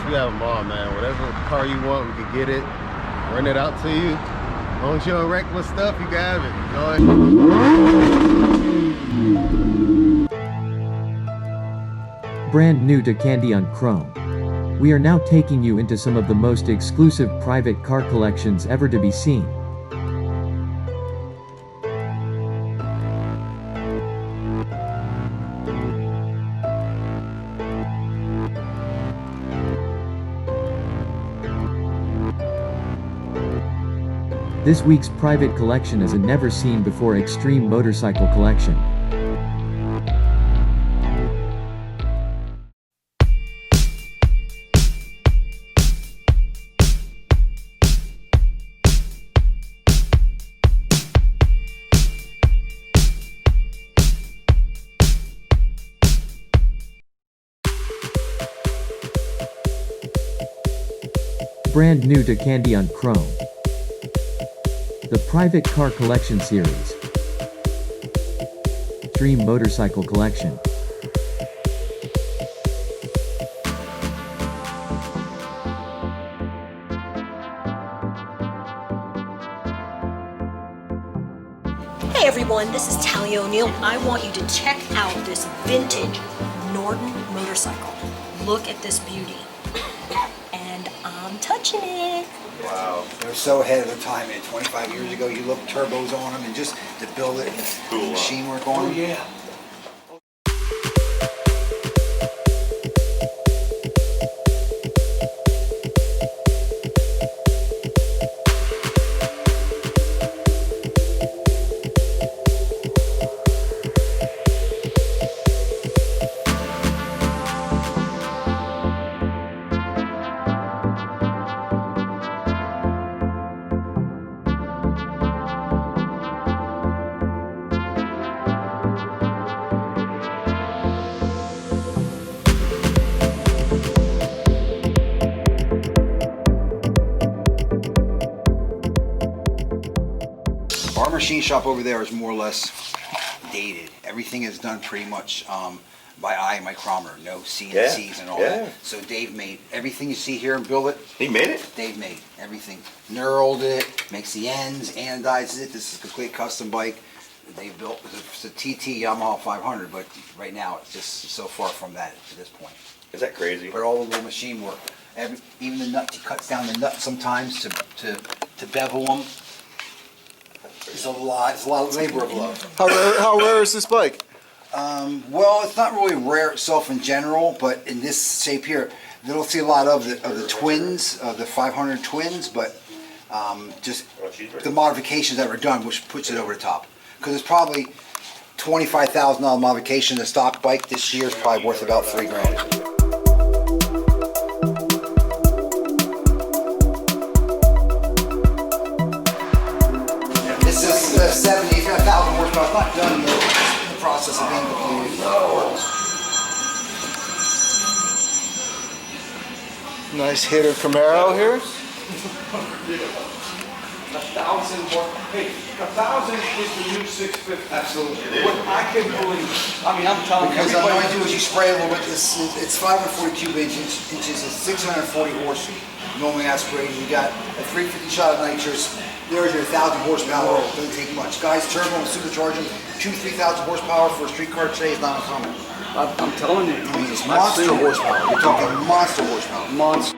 we have them all, man. Whatever car you want, we can get it. Rent it out to you. As long as you don't wreck my stuff, you can have it. Brand new to KandyonChrome. We are now taking you into some of the most exclusive private car collections ever to be seen. This week's private collection is a never-seen-before extreme motorcycle collection. Brand new to KandyonChrome. The Private Car Collection Series. Dream Motorcycle Collection. Hey everyone, this is Talia O'Neill. I want you to check out this vintage Norton motorcycle. Look at this beauty. And I'm touching it. Wow. They're so ahead of the time, man. 25 years ago, you look turbos on them and just to build it and cool. Machine work on them. Oh, yeah. Our machine shop over there is more or less dated. Everything is done pretty much by eye, micrometer, no CNCs and all that. So Dave made everything you see here and build it. He made it? Dave made everything. Knurled it, makes the ends, anodizes it. This is a complete custom bike. They built, it's a TT Yamaha 500, but right now it's just so far from that at this point. Is that crazy? But all the little machine work. Even the nuts, he cuts down the nuts sometimes to bevel them. It's a lot of labor of love. How rare is this bike? Well, it's not really rare itself in general, but in this shape here, you don't see a lot of the twins, the 500 twins, but just the modifications that were done, which puts it over the top. Because it's probably $25,000 modification. The stock bike this year is probably worth about $3 grand. This is 70, it's got 1,000 horsepower. It's not done yet. It's in the process of being completed. Nice hitter Camaro here. 1,000 more. Hey, 1,000 is the new 650. Absolutely. What I can believe. I mean, I'm telling you. Because all I do is you spray a little bit. It's 540 cubic inches. It's 640 horse. Normally aspirated. You got a 350 shot of nitrous. There's your 1,000 horsepower. It doesn't take much. Guys, turbo and supercharging, 2,000-3,000 horsepower for a street car today is not uncommon. I'm telling you. I mean, it's monster horsepower. You're talking monster horsepower. Monster.